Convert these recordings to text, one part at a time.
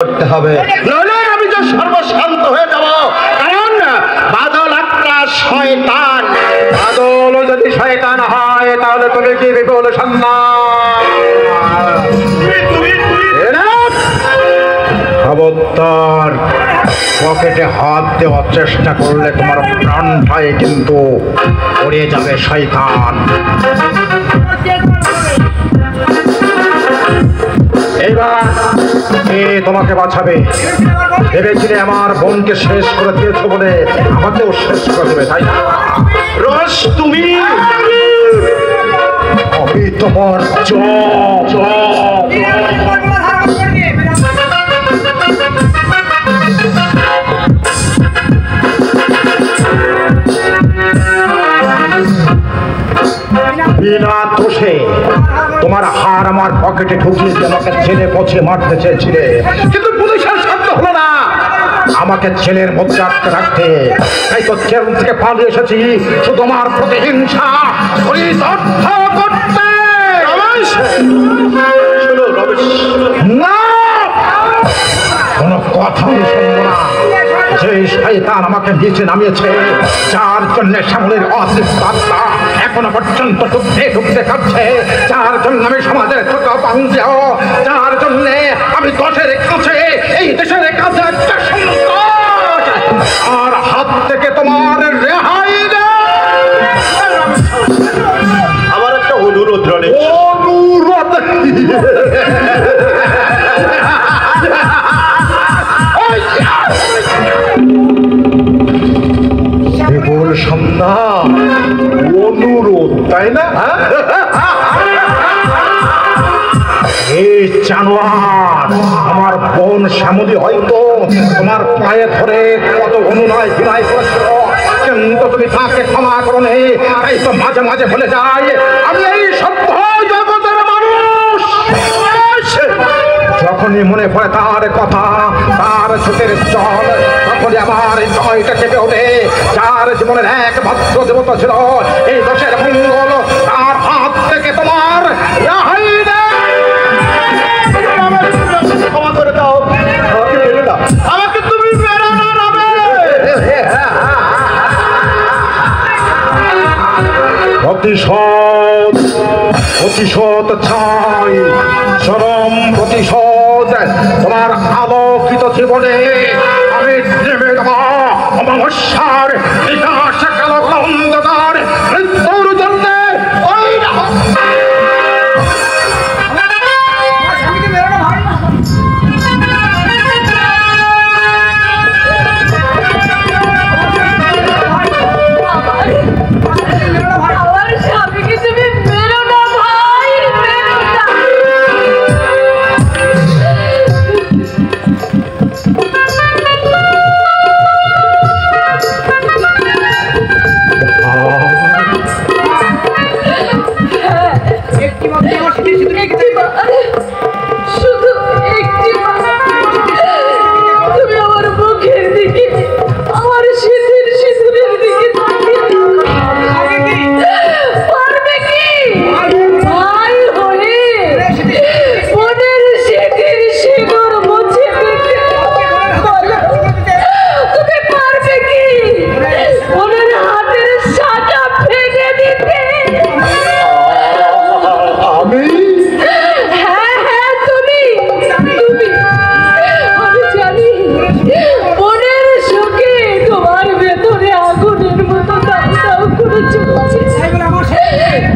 করতে হবে, নইলে আমি তো সর্বশান্ত হয়ে যাব। কারণ বাদল একটা শয়তান। বাদল যদি শয়তান হয় তাহলে তুমি কি বিপুল খবরদার পকেটে হাত দেওয়ার চেষ্টা করলে তোমার প্রাণটাই কিন্তু উড়ে যাবে শয়তান। এইবার কে তোমাকে বাঁচাবে? ভেবেছিলে আমার বোনকে শেষ করে দিয়েছো বলে আমাকেও শেষ করে দেবে, তাই না? রস তুমি, আমি তোমার বিনা দোষে তোমার হার আমার পকেটে ঢুকিয়ে আমাকে ছেলে পচে মারতে চেয়েছিলে, কিন্তু পুলিশের সাধ্য হলো না আমাকে ছেলের মধ্যে আটকে রাখতে। তাই তো জেল থেকে পালিয়ে এসেছি শুধু তোমার প্রতিহিংসা করতে। না, কোনো কথা শুনবো না। যে শয়তান আমাকে নিচে নামিয়েছে, যার জন্য শ্যামলের অতৃপ্তাত্মা এখনো পর্যন্ত ঢুকতে ঢুকতে কাঁদছে, যার জন্য আমি সমাজের ছোট পাঞ্জা, যার জন্য আমি দশের কাছে এই দেশের কাছে একটা সন্তান, আর হাত থেকে তোমার রেহাই নেই। আমার একটা অনুরোধ রয়েছে। অনুরোধ বিপুল সন্ধ্যা, অনুরোধ, তাই না? এই জানোয়ার আমার বোন শ্যামলী হয়তো তোমার পায়ে ধরে কত অনুনয় বিনয় করেছিল, কিন্তু তুমি তাকে ক্ষমা করো নি। তাই তো মাঝে মাঝে বলে যায় আমি এই সভ্য জগতের মানুষ। যখনই মনে পড়ে তার কথা, তার চোখের জল, তখনই আমার হৃদয়টা কেঁপে ওঠে। যার জীবনের একমাত্র দেবতা ছিল এই দেশের মঙ্গল, তার হাত থেকে তোমার রেহাই নেই। ক্ষমা করে দাও, আমাকে মেরে দাও, আমাকে তুমি মেরে না রবে। প্রতিশোধ, প্রতিশোধ চাই, চরম প্রতিশোধ। তোমার আলোকিত জীবনে আমি নেমে দেব অমাবস্যার বিকাশ কালো অন্ধকার মৃত্যুর জন্য।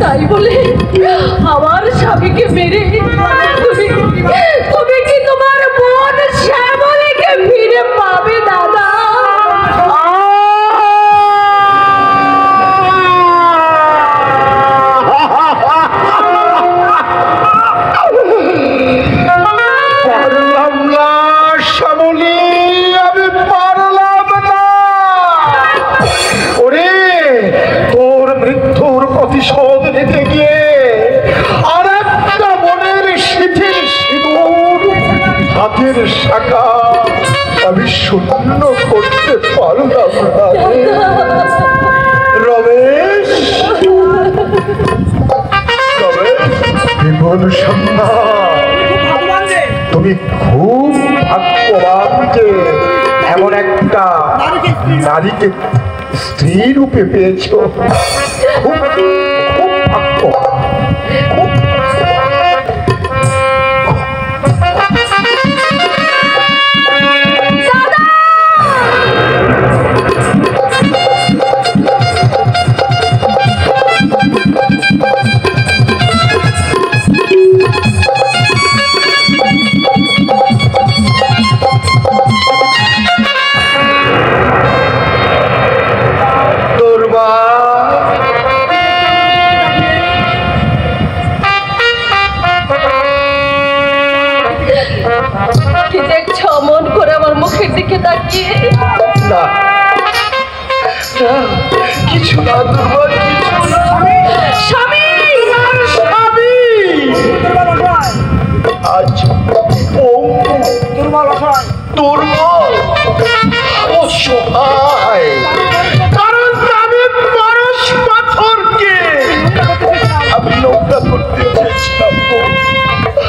তাই বলে আমার স্বামীকে মেরে তুমি কি তোমার বোন শ্যামলীকে ফিরে পাবে দাদা? পারলাম না শ্যামলী, আমি পারলাম না। ওরে তোর মৃত্যুর প্রতিশোধ নিতে গিয়ে আর একটা মনের শিথিল সিঁদুর হাতের শাখা আমি শূন্য করতে পারলাম না। রমেশ, বিপুল সন্ধ্যা, তুমি খুব ভাগ্য নারীকে স্ত্রী রূপে পেয়েছ, খুব খুব ভাগ্য। কিছু না দুর্বল, আজ দুর্বল অসহায়, কারণ আমি পরশ পাথরকে আমি নোংরা করতে চেয়েছিলাম,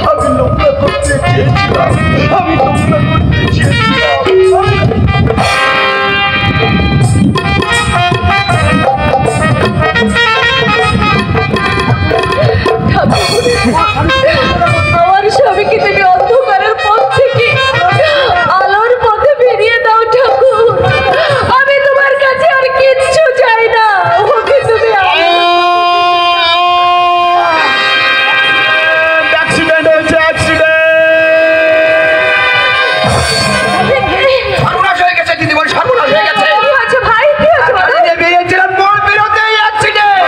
আমি নোংরা করতে চেয়েছিলাম, আমি নোংরা করতে চেয়েছিলাম। আমার স্বামীকে তুমি অন্ধকারের পথ থেকে আলোর পথে ফিরিয়ে দাও ঠাকুর। আমি তোমার কাছে আর কিচ্ছু চাই না, ওকে তুমি অ্যাক্সিডেন্ট হয়েছে, সর্বনাশ হয়ে গেছে দিদিমণি, সর্বনাশ হয়ে গেছে। কি হয়েছে ভাই, কি হয়েছে? বেরিয়েছিলাম মোড় বেরোতে অ্যাক্সিডেন্ট।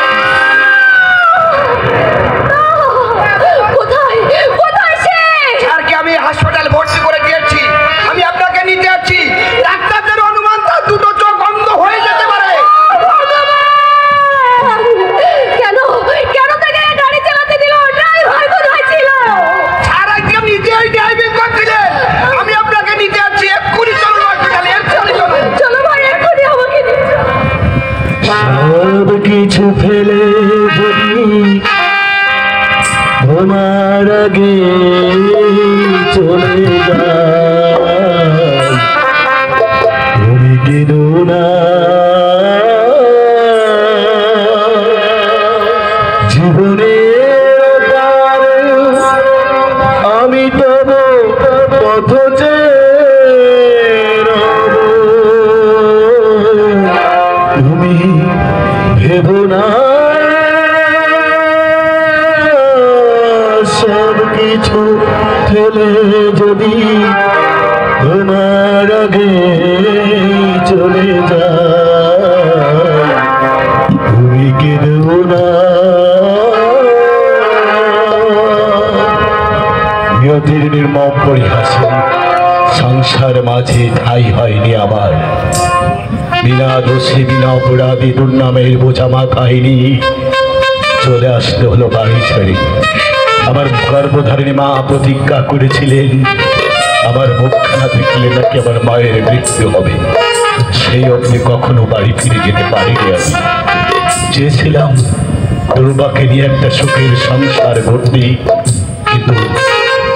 আমি হাসপাতালে ভর্তি করে দিয়েছি, আমি আপনাকে নিতে যাচ্ছি। ডাক্তারদের অনুমান তার দুটো চোখ অন্ধ হয়ে যেতে পারে। কেন কেন তাকে গাড়ি চালাতে দিল? ড্রাইভার কোথায় ছিল? সারা দিন নিজেই ড্রাইভিং করছিলেন। আমি আপনাকে নিতে যাচ্ছি, এক্ষুনি চলুন হসপিটালে, এক্ষুনি চলুন। চলো ভাই, এক্ষুনি আমাকে নিয়ে চলো। সব কিছু ফেলে যদি তোমার আগে চলে যায়, তুমি কেঁদো না, জীবনের পারে আমি তব পথ চেয়ে রব, তুমি ভেবো না সব কিছু ফেলে যদি তোমার আগে চলে যায়, তুমি কেঁদো না। নিয়তির নির্মম পরিহাসে সংসার মাঝে ঠাঁই হয়নি আমার, বিনা দোষী বিনা অপরাধী দুর্নামের বোঝা মাথায়নি, চলে আসতে হলো বাড়ি ছেড়ে। আমার গর্ভধারিণী মা প্রতিজ্ঞা করেছিলেন, আমার মুখখানা দেখলে নাকি আমার মায়ের মৃত্যু হবে, সেই অবধি কখনো বাড়ি ফিরে যেতে পারিনি। আমি চেয়েছিলাম দুর্বাকে নিয়ে একটা সুখের সংসার গড়তে, কিন্তু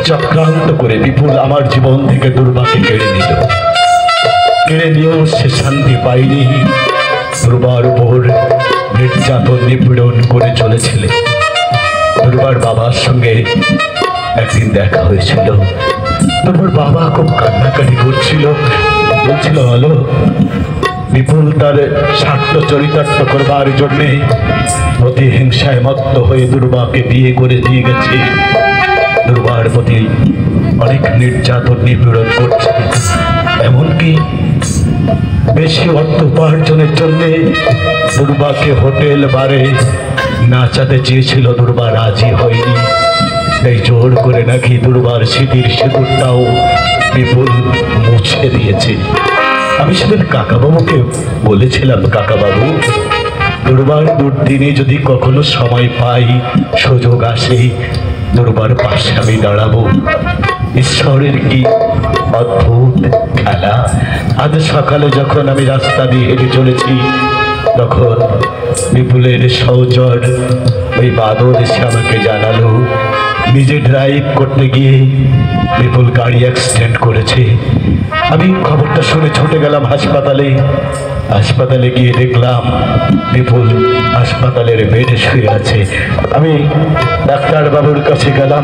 চক্রান্ত করে বিপুল আমার জীবন থেকে দুর্বাকে কেড়ে নিল। কেড়ে নিয়েও সে শান্তি পায়নি, দুর্বার উপর নির্যাতন নিপীড়ন করে চলেছিলেন। দুর্বার বাবার সঙ্গে একদিন দেখা হয়েছিল, দুর্বার বাবা খুব কান্নাকাটি করছিল, বলছিল হলো বিপুল তার স্বার্থ চরিতার্থ করবার জন্যে প্রতিহিংসায় মত্ত হয়ে দুর্বাকে বিয়ে করে দিয়ে গেছে, দুর্বার প্রতি অনেক নির্যাতন নিপীড়ন করছে, এমনকি বেশি অর্থ উপার্জনের জন্য দুর্বাকে হোটেল বারে নাচাতে চেয়েছিল, দুর্বা রাজি হয়নি। এই জোর করে নাকি দুর্বার স্মৃতির সিঁদুরটাও বিপুল মুছে দিয়েছে। আমি সেদিন কাকাবাবুকে বলেছিলাম, কাকাবাবু দুর্বার দুর্দিনে যদি কখনো সময় পাই, সুযোগ আসে, দুর্বার পাশে আমি দাঁড়াবো। ঈশ্বরের কি অদ্ভুত খেলা! আজ সকালে যখন আমি রাস্তা দিয়ে হেঁটে চলেছি, তখন বিপুলের সহচর ওই বাদল এসে আমাকে জানালো, নিজে ড্রাইভ করতে গিয়ে বিপুল গাড়ি অ্যাক্সিডেন্ট করেছে। আমি খবরটা শুনে ছুটে গেলাম হাসপাতালে। হাসপাতালে গিয়ে দেখলাম বিপুল হাসপাতালের বেডে শুয়ে আছে। আমি ডাক্তার বাবুর কাছে গেলাম।